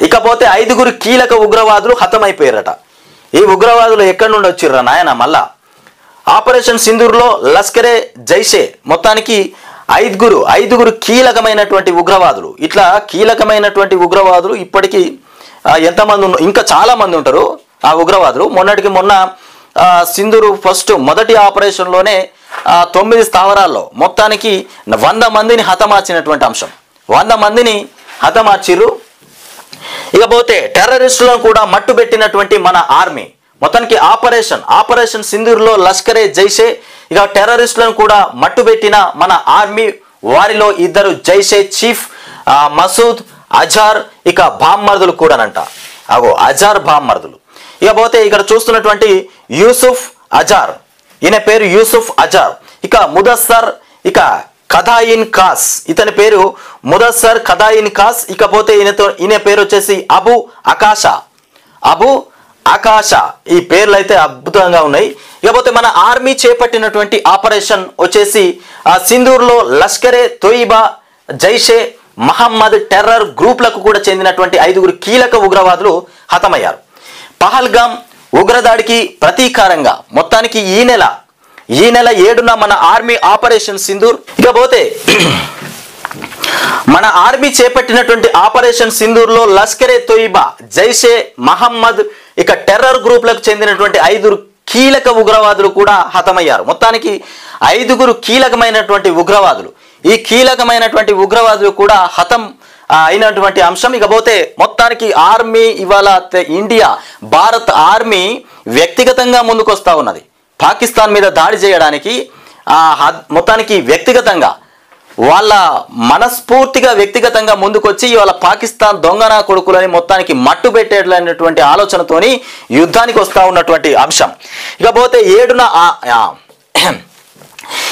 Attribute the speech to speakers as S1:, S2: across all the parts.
S1: ఇకపోతే 5 కీలక ఉగ్రవాదులు హతమైపోయారట. ఈ ఉగ్రవాదులు ఎక్కడి నుండి వచ్చిర్రా నాయన? మళ్ళా ఆపరేషన్ సింధూర్లో లష్కరే జైషే మొత్తానికి 5 కీలకమైనటువంటి ఉగ్రవాదులు. ఇట్లా కీలకమైనటువంటి ఉగ్రవాదులు ఇప్పటికీ ఎంతమంది ఇంకా చాలా మంది ఉంటారు ఆ ఉగ్రవాదులు. మొన్నటికి మొన్న సింధూరు మొదటి ఆపరేషన్లోనే 9 స్థావరాల్లో మొత్తానికి 100 మందిని హతమార్చినటువంటి అంశం. 100 మందిని హతమార్చిర్రు. ఇకపోతే టెర్రరిస్టులను కూడా మట్టుబెట్టినటువంటి మన ఆర్మీ మొత్తానికి ఆపరేషన్ సింధూర్లో లష్కరే జైషే ఇక టెర్రరిస్టులను కూడా మట్టుబెట్టిన మన ఆర్మీ. వారిలో 2 జైషే చీఫ్ మసూద్ అజార్ ఇక బామ్మర్దులు కూడానంట. అజార్ బామ్మర్దులు. ఇకపోతే ఇక్కడ చూస్తున్నటువంటి యూసుఫ్ అజార్, ఈయన పేరు యూసుఫ్ అజార్. ఇక ముదస్సర్ ఇక ఖదాయిన్ ఖాస్, ఇతని పేరు ముదస్సర్ ఖదాయిన్ ఖాస్. ఇకపోతే ఈయన పేరు వచ్చేసి అబు ఆకాషా. ఈ పేర్లు అయితే అద్భుతంగా ఉన్నాయి. ఇకపోతే మన ఆర్మీ చేపట్టినటువంటి ఆపరేషన్ వచ్చేసి సింధూర్లో లష్కరే తోయిబా జైషే మహమ్మద్ టెర్రర్ గ్రూప్లకు కూడా చెందినటువంటి 5 కీలక ఉగ్రవాదులు హతమయ్యారు. పహల్గామ్ ఉగ్రదాడికి ప్రతీకారంగా మొత్తానికి ఈ నెల 7న మన ఆర్మీ ఆపరేషన్ సింధూర్. ఇకపోతే మన ఆర్మీ చేపట్టినటువంటి ఆపరేషన్ సింధూర్లో లష్కరే తోయిబా జైషే మహమ్మద్ ఇక టెర్రర్ గ్రూప్లకు చెందినటువంటి 5 కీలక ఉగ్రవాదులు కూడా హతమయ్యారు. మొత్తానికి 5 కీలకమైనటువంటి ఉగ్రవాదులు. ఈ కీలకమైనటువంటి ఉగ్రవాదులు కూడా హతం అయినటువంటి అంశం. ఇకపోతే మొత్తానికి ఆర్మీ ఇవాళ భారత్ ఆర్మీ వ్యక్తిగతంగా ముందుకొస్తా ఉన్నది పాకిస్తాన్ మీద దాడి చేయడానికి. మొత్తానికి వ్యక్తిగతంగా వాళ్ళ మనస్ఫూర్తిగా వ్యక్తిగతంగా ముందుకొచ్చి ఇవాళ పాకిస్తాన్ దొంగనా కొడుకులని మొత్తానికి మట్టు పెట్టేటటువంటి ఆలోచనతోని యుద్ధానికి వస్తూ ఉన్నటువంటి అంశం. ఇకపోతే 7న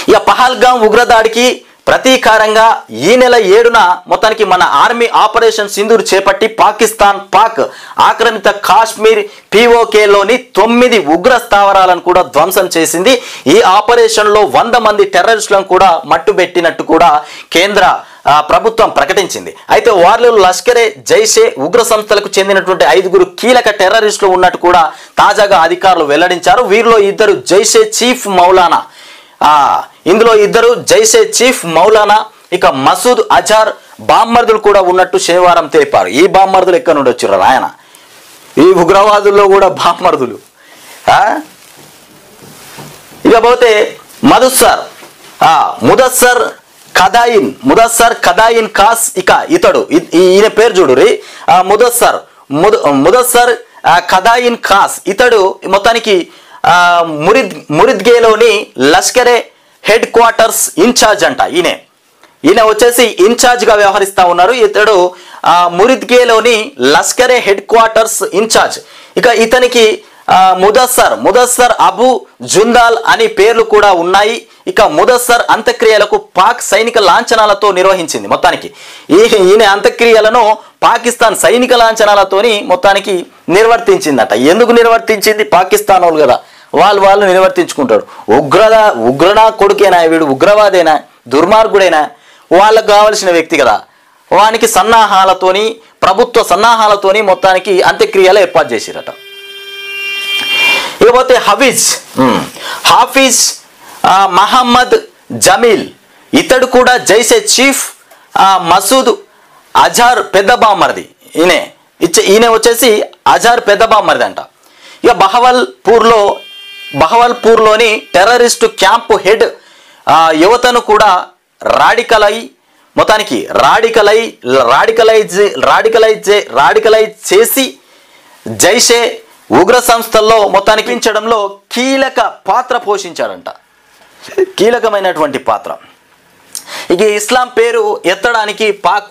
S1: ఇక పహల్గామ్ ఉగ్రదాడికి ప్రతీకారంగా ఈ నెల 7న మొత్తానికి మన ఆర్మీ ఆపరేషన్ సింధూర్ చేపట్టి పాక్ ఆక్రమిత కాశ్మీర్ POKలోని 9 ఉగ్ర స్థావరాలను కూడా ధ్వంసం చేసింది. ఈ ఆపరేషన్లో 100 మంది టెర్రరిస్టులను కూడా మట్టుబెట్టినట్టు కూడా కేంద్ర ప్రభుత్వం ప్రకటించింది. అయితే వారిలో లష్కరే జైషే ఉగ్ర సంస్థలకు చెందినటువంటి 5 కీలక టెర్రరిస్టులు ఉన్నట్టు కూడా తాజాగా అధికారులు వెల్లడించారు. వీరిలో 2 జైషే చీఫ్ మౌలానా, ఇందులో 2 జైషే చీఫ్ మౌలానా ఇక మసూద్ అజార్ బామ్మర్దులు కూడా ఉన్నట్టు శనివారం తెలిపారు. ఈ బామ్మర్దులు ఎక్కడి నుండి వచ్చారు రాయన? ఈ ఉగ్రవాదుల్లో కూడా బామ్మర్దులు. ఇకపోతే ముదస్సర్ ఖదాయిన్ ఖాస్ ఇక ఈయన పేరు చూడురి ముదస్సర్ ఖదాయిన్ ఖాస్. ఇతడు మొత్తానికి మురిద్గేలోని లష్కరే హెడ్ క్వార్టర్స్ ఇన్ఛార్జ్ అంట. ఈయన వచ్చేసి ఇన్ఛార్జ్ గా వ్యవహరిస్తా ఉన్నారు. ఇతడు మురిద్గేలోని లష్కరే హెడ్ క్వార్టర్స్ ఇన్ఛార్జ్. ఇక ఇతనికి ముదస్సర్ అబు జుందాల్ అని పేర్లు కూడా ఉన్నాయి. ఇక ముదస్సర్ అంత్యక్రియలకు పాక్ సైనిక లాంఛనాలతో నిర్వహించింది. మొత్తానికి ఈయన అంత్యక్రియలను పాకిస్తాన్ సైనిక లాంఛనాలతోని మొత్తానికి నిర్వర్తించిందట. ఎందుకు నిర్వర్తించింది? పాకిస్తాన్ వాళ్ళు కదా, వాళ్ళు నిర్వర్తించుకుంటారు. ఉగ్రనా కొడుకేనా వీడు? ఉగ్రవాదేనా? దుర్మార్గుడైనా? వాళ్ళకు కావలసిన వ్యక్తి కదా. వానికి సన్నాహాలతోని ప్రభుత్వ సన్నాహాలతోని మొత్తానికి అంత్యక్రియలు ఏర్పాటు చేసిరట. ఇకపోతే హాఫీజ్ మహమ్మద్ జమీల్, ఇతడు కూడా జైషే చీఫ్ మసూద్ అజార్ పెద్ద బామ్మర్ది. ఈయన వచ్చేసి అజార్ పెద్ద బామ్మర్ది అంట. ఇక బహవల్పూర్లోని టెర్రరిస్టు క్యాంపు హెడ్ యువతను కూడా రాడికలైజ్ చేసి జైషే ఉగ్ర సంస్థల్లో మొత్తానికి పెంచడంలో కీలక పాత్ర పోషించాడంట. కీలకమైనటువంటి పాత్ర. ఇక ఇస్లాం పేరు ఎత్తడానికి పాక్